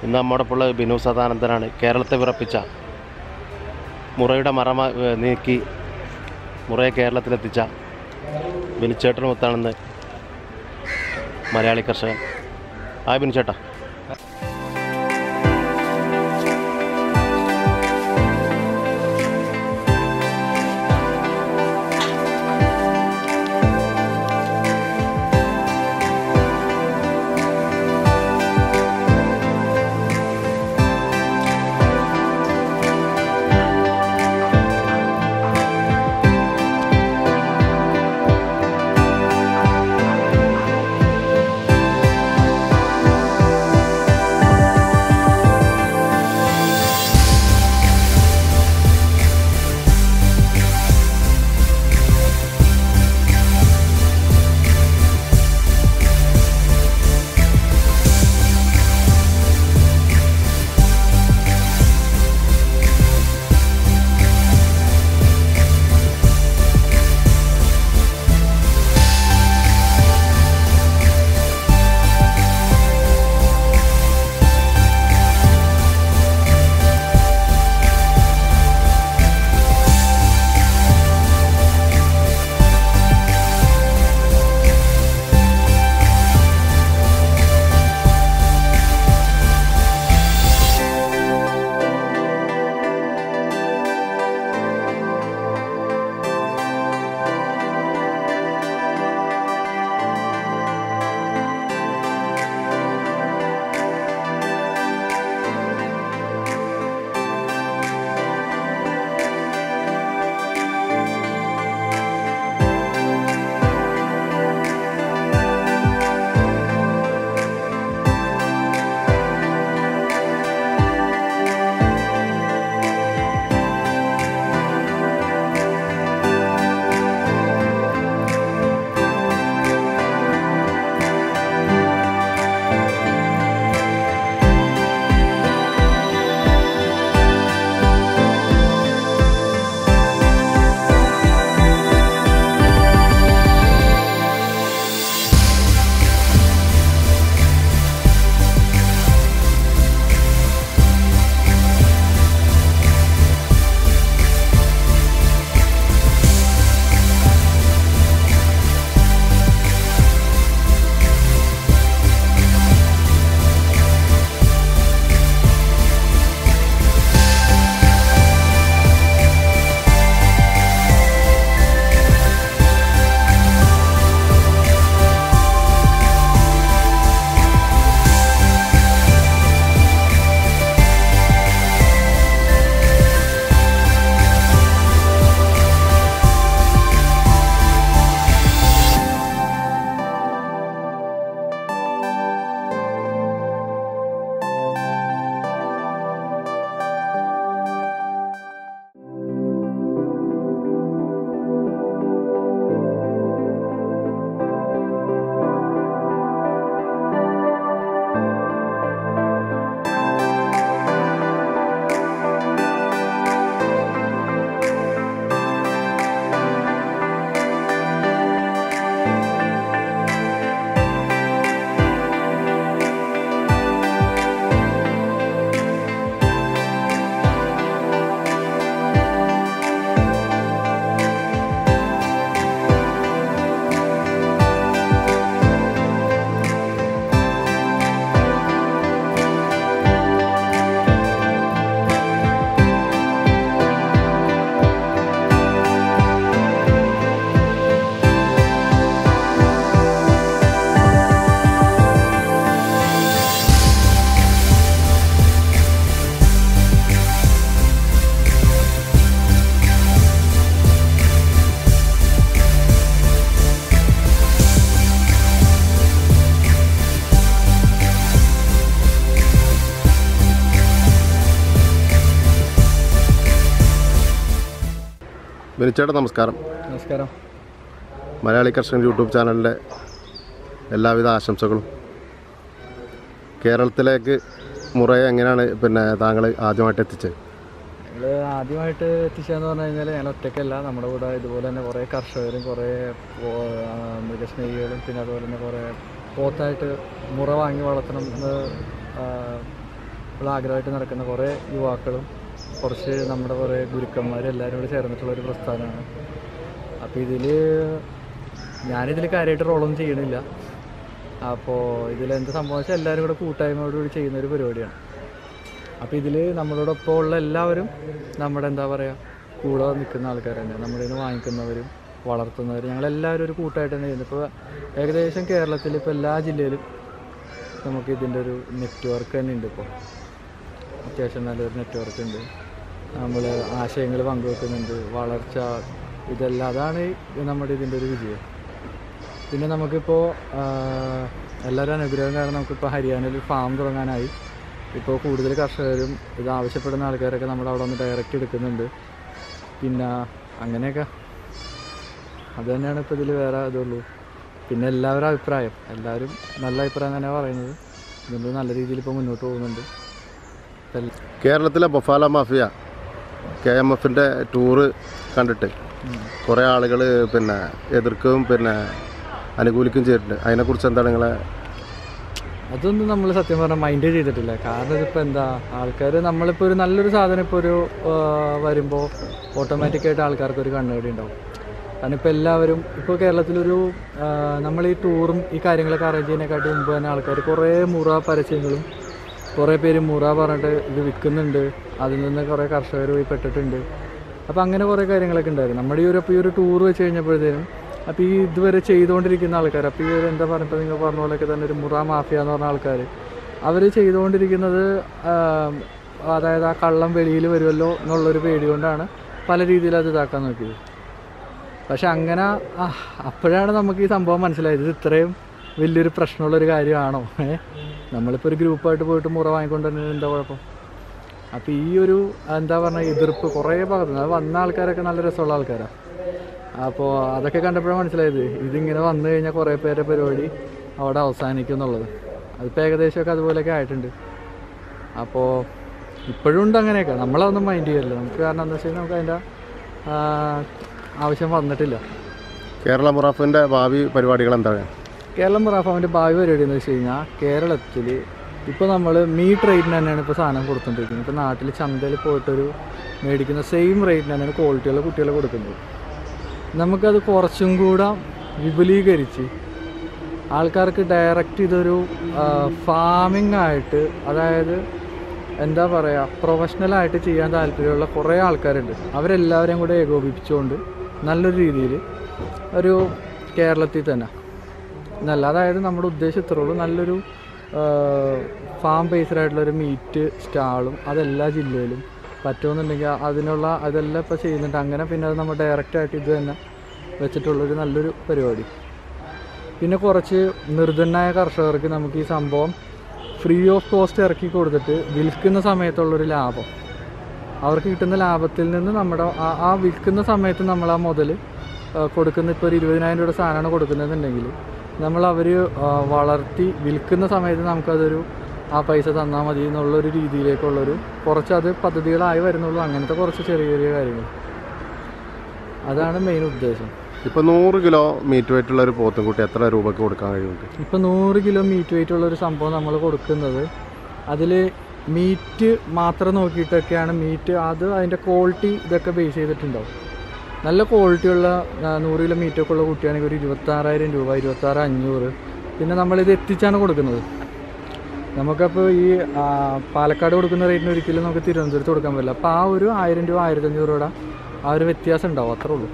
ഇന്ന് നമ്മോടൊപ്പമുള്ള ബിനു സദാനന്ദനാണ്. കേരളത്തെ വിറപ്പിച്ച മുറയുടെ മറ നീക്കി മുറയെ കേരളത്തിലെത്തിച്ച ബിനുചേട്ടനുമൊത്താണെന്ന് മലയാളി കർഷകൻ. ബിനുചേട്ടാ, ബിനുചേട്ടാ, നമസ്കാരം. നമസ്കാരം. മലയാളി കർഷകൻ യൂട്യൂബ് ചാനലിൻ്റെ എല്ലാവിധ ആശംസകളും. കേരളത്തിലേക്ക് മുറയെ എങ്ങനെയാണ് താങ്കൾ ആദ്യമായിട്ട് എത്തിച്ചത്? ഞങ്ങൾ ആദ്യമായിട്ട് എത്തിച്ചതെന്ന് പറഞ്ഞു കഴിഞ്ഞാൽ ഞാൻ ഒറ്റയ്ക്കല്ല, നമ്മുടെ കൂടെ ഇതുപോലെ തന്നെ കുറേ കർഷകരും കുറേ മൃഗസ്നേഹികളും പിന്നെ അതുപോലെ തന്നെ കുറേ പോത്തായിട്ട് മുറ വാങ്ങി വളർത്തണം എന്ന് ഉള്ള ആഗ്രഹമായിട്ട് നടക്കുന്ന കുറേ യുവാക്കളും കുറച്ച് നമ്മുടെ കുറേ ഗുരുക്കന്മാരും എല്ലാവരും കൂടി ചേർന്നിട്ടുള്ളൊരു പ്രസ്ഥാനമാണ്. അപ്പോൾ ഞാനിതിൽ കാര്യമായിട്ട് റോളൊന്നും ചെയ്യണില്ല. അപ്പോൾ ഇതിലെന്ത് സംഭവം വെച്ചാൽ എല്ലാവരും കൂടെ കൂട്ടായ്മയോടുകൂടി ചെയ്യുന്നൊരു പരിപാടിയാണ്. അപ്പോൾ ഇതിൽ നമ്മളോടൊപ്പം ഉള്ള എല്ലാവരും നമ്മുടെ എന്താ പറയുക കൂടെ നിൽക്കുന്ന ആൾക്കാർ തന്നെ, നമ്മുടെ നിന്ന് വാങ്ങിക്കുന്നവരും വളർത്തുന്നവരും ഞങ്ങളെല്ലാവരും ഒരു കൂട്ടായിട്ട് തന്നെ ചെയ്യുന്നത്. ഇപ്പോൾ ഏകദേശം കേരളത്തിൽ ഇപ്പോൾ എല്ലാ ജില്ലയിലും നമുക്ക് ഇതിൻ്റെ ഒരു നെറ്റ്വർക്ക് തന്നെ ഉണ്ട്. ഇപ്പോൾ അത്യാവശ്യം നല്ലൊരു നെറ്റ്വർക്ക് ഉണ്ട്. നമ്മൾ ആശയങ്ങൾ പങ്കുവെക്കുന്നുണ്ട്, വളർച്ച, ഇതെല്ലാം അതാണ് നമ്മുടെ ഇതിൻ്റെ ഒരു വിജയം. പിന്നെ നമുക്കിപ്പോൾ എല്ലാവരും അനുഗ്രഹം കാരണം നമുക്കിപ്പോൾ ഹരിയാനയിൽ ഒരു ഫാം തുടങ്ങാനായി. ഇപ്പോൾ കൂടുതൽ കർഷകരും ഇത് ആവശ്യപ്പെടുന്ന ആൾക്കാരൊക്കെ നമ്മുടെ അവിടെ വന്ന് ഡയറക്റ്റ് എടുക്കുന്നുണ്ട്. പിന്നെ അങ്ങനെയൊക്കെ അത് തന്നെയാണ് ഇപ്പോൾ ഇതിൽ വേറെ ഇതുള്ളൂ. പിന്നെ എല്ലാവരും അഭിപ്രായം, എല്ലാവരും നല്ല അഭിപ്രായം തന്നെയാണ് പറയുന്നത്. ഇതൊന്നും നല്ല രീതിയിൽ ഇപ്പോൾ മുന്നോട്ട് പോകുന്നുണ്ട്. കേരളത്തിലെ ബൊഫാല മാഫിയ KMFൻ്റെ ടൂറ് കണ്ടിട്ട് കുറേ ആളുകൾ പിന്നെ എതിർക്കുകയും പിന്നെ അനുകൂലിക്കുകയും ചെയ്തിട്ടുണ്ട്. അതിനെക്കുറിച്ച് എന്താണ് നിങ്ങളെ? അതൊന്നും നമ്മൾ സത്യം പറഞ്ഞാൽ മൈൻഡ് ചെയ്തിട്ടില്ല. കാരണം ഇതിപ്പോൾ എന്താ, ആൾക്കാർ നമ്മളിപ്പോൾ ഒരു നല്ലൊരു സാധനം ഇപ്പോൾ ഒരു വരുമ്പോൾ ഓട്ടോമാറ്റിക്കായിട്ട് ആൾക്കാർക്കൊരു കണ്ണുകടി ഉണ്ടാവും. കാരണം ഇപ്പോൾ എല്ലാവരും ഇപ്പോൾ കേരളത്തിലൊരു നമ്മൾ ഈ ടൂറും ഈ കാര്യങ്ങളൊക്കെ അറേഞ്ച് ചെയ്യുന്നതിനെക്കാട്ടി മുമ്പ് തന്നെ ആൾക്കാർ കുറേ മുറ പരസ്യങ്ങളും കുറേ പേര് മുറ പറഞ്ഞിട്ട് ഇത് വിൽക്കുന്നുണ്ട്, അതിൽ നിന്ന് കുറേ കർഷകർ പോയി പെട്ടിട്ടുണ്ട്. അപ്പോൾ അങ്ങനെ കുറേ കാര്യങ്ങളൊക്കെ ഉണ്ടായിരുന്നു. നമ്മുടെ ഈ ഒരു ടൂർ വെച്ച് കഴിഞ്ഞപ്പോഴത്തേനും അപ്പോൾ ഈ ഇതുവരെ ചെയ്തുകൊണ്ടിരിക്കുന്ന ആൾക്കാർ, അപ്പോൾ ഈ ഒരു എന്താ പറയുക നിങ്ങൾ പറഞ്ഞ പോലെയൊക്കെ തന്നെ ഒരു മുറ മാഫിയ എന്ന് പറഞ്ഞ ആൾക്കാർ അവർ ചെയ്തുകൊണ്ടിരിക്കുന്നത് അതായത് ആ കള്ളം വെളിയിൽ വരുമല്ലോ എന്നുള്ളൊരു പേടി കൊണ്ടാണ് പല രീതിയിൽ അത് ഇതാക്കാൻ നോക്കിയത്. പക്ഷെ അങ്ങനെ അപ്പോഴാണ് നമുക്ക് ഈ സംഭവം മനസ്സിലായത്, ഇത് ഇത്രയും വലിയൊരു പ്രശ്നമുള്ളൊരു കാര്യമാണോ. നമ്മളിപ്പോൾ ഒരു ഗ്രൂപ്പായിട്ട് പോയിട്ട് മുറ വാങ്ങിക്കൊണ്ടുവരുന്നത് എന്താ കുഴപ്പം. അപ്പോൾ ഈ ഒരു എന്താ പറഞ്ഞാൽ എതിർപ്പ് കുറേ ഭാഗത്ത് അത് വന്ന ആൾക്കാരൊക്കെ നല്ല രസമുള്ള ആൾക്കാരാണ്. അപ്പോൾ അതൊക്കെ കണ്ടപ്പോഴാണ് മനസ്സിലായത് ഇതിങ്ങനെ വന്നു കഴിഞ്ഞാൽ കുറേ പേരുടെ പരിപാടി അവിടെ അവസാനിക്കും എന്നുള്ളത്. അതിപ്പോൾ ഏകദേശമൊക്കെ അതുപോലെയൊക്കെ ആയിട്ടുണ്ട്. അപ്പോൾ ഇപ്പോഴും ഉണ്ട് അങ്ങനെയൊക്കെ, നമ്മളതൊന്നും മൈൻഡ് ചെയ്യില്ല നമുക്ക്. കാരണം എന്താ വെച്ച് കഴിഞ്ഞാൽ നമുക്ക് അതിൻ്റെ ആവശ്യം വന്നിട്ടില്ല. കേരള മുറാഫിൻ്റെ ഭാവി പരിപാടികൾ എന്താണ്? കേരള മുറാഫിൻ്റെ ഭാവി പരിപാടി എന്ന് വെച്ച് കഴിഞ്ഞാൽ കേരളത്തിൽ ഇപ്പോൾ നമ്മൾ മീറ്റ് റേറ്റിന് തന്നെയാണ് ഇപ്പോൾ സാധനം കൊടുത്തുകൊണ്ടിരിക്കുന്നത്. ഇപ്പോൾ നാട്ടിൽ ചന്തയിൽ പോയിട്ടൊരു മേടിക്കുന്ന സെയിം റേറ്റിന് തന്നെയാണ് ക്വാളിറ്റിയുള്ള കുട്ടികളെ കൊടുക്കുന്നത്. നമുക്കത് കുറച്ചും കൂടെ വിപുലീകരിച്ച് ആൾക്കാർക്ക് ഡയറക്റ്റ് ഇതൊരു ഫാമിംഗ് ആയിട്ട്, അതായത് എന്താ പറയുക പ്രൊഫഷണലായിട്ട് ചെയ്യാൻ താല്പര്യമുള്ള കുറേ ആൾക്കാരുണ്ട്. അവരെല്ലാവരെയും കൂടെ ഏകോപിപ്പിച്ചുകൊണ്ട് നല്ലൊരു രീതിയിൽ ഒരു കേരളത്തിൽ തന്നെ നല്ല, അതായത് നമ്മുടെ ഉദ്ദേശം ഇത്രയുള്ളൂ, നല്ലൊരു ഫാം ബേസ്ഡ് ആയിട്ടുള്ളൊരു മീറ്റ് സ്റ്റാളും അതെല്ലാ ജില്ലയിലും പറ്റുമെന്നുണ്ടെങ്കിൽ അതെല്ലാം ഇപ്പോൾ ചെയ്യുന്നുണ്ട്. അങ്ങനെ പിന്നെ അത് നമ്മൾ ഡയറക്റ്റായിട്ട് ഇത് തന്നെ വെച്ചിട്ടുള്ളൊരു നല്ലൊരു പരിപാടി. പിന്നെ കുറച്ച് നിർധനായ കർഷകർക്ക് നമുക്ക് ഈ സംഭവം ഫ്രീ ഓഫ് കോസ്റ്റ് ഇറക്കി കൊടുത്തിട്ട് വിൽക്കുന്ന സമയത്തുള്ളൊരു ലാഭം, അവർക്ക് കിട്ടുന്ന ലാഭത്തിൽ നിന്ന് നമ്മുടെ ആ വിൽക്കുന്ന സമയത്ത് നമ്മൾ ആ മുതൽ കൊടുക്കുന്ന, ഇപ്പോൾ ഒരു 20,000 രൂപയുടെ സാധനമാണ് കൊടുക്കുന്നതെന്നുണ്ടെങ്കിൽ അവർ വളർത്തി വിൽക്കുന്ന സമയത്ത് നമുക്കതൊരു ആ പൈസ തന്നാൽ മതി എന്നുള്ളൊരു രീതിയിലേക്കുള്ളൊരു കുറച്ചത് പദ്ധതികളായി വരുന്നുള്ളൂ. അങ്ങനത്തെ കുറച്ച് ചെറിയ ചെറിയ കാര്യങ്ങൾ, അതാണ് മെയിൻ ഉദ്ദേശം. ഇപ്പോൾ 100 കിലോ മീറ്റ് വെയിറ്റുള്ള ഒരു പോത്തുംകുട്ടി എത്ര രൂപയ്ക്ക് കൊടുക്കാൻ കഴിയുന്നുണ്ട്? ഇപ്പോൾ 100 കിലോ മീറ്റ് വെയിറ്റുള്ളൊരു സംഭവം നമ്മൾ കൊടുക്കുന്നത്, അതിൽ മീറ്റ് മാത്രം നോക്കിയിട്ടൊക്കെയാണ്. മീറ്റ് അത് അതിൻ്റെ ക്വാളിറ്റി ഇതൊക്കെ ബേസ് ചെയ്തിട്ടുണ്ടാവും. നല്ല ക്വാളിറ്റിയുള്ള 100 കിലോ മീറ്റൊക്കെ ഉള്ള കുട്ടിയാണെങ്കിൽ ഒരു 26,000 രൂപ, 26,500. പിന്നെ നമ്മളിത് എത്തിച്ചാണ് കൊടുക്കുന്നത്. നമുക്കപ്പോൾ ഈ പാലക്കാട് കൊടുക്കുന്ന റേറ്റിന് ഒരിക്കലും നമുക്ക് തിരുവനന്തപുരത്ത് കൊടുക്കാൻ പറ്റില്ല. അപ്പോൾ ആ ഒരു 1000 രൂപ 1,500 രൂപയുടെ ആ ഒരു വ്യത്യാസം ഉണ്ടാവും, അത്രേ ഉള്ളൂ.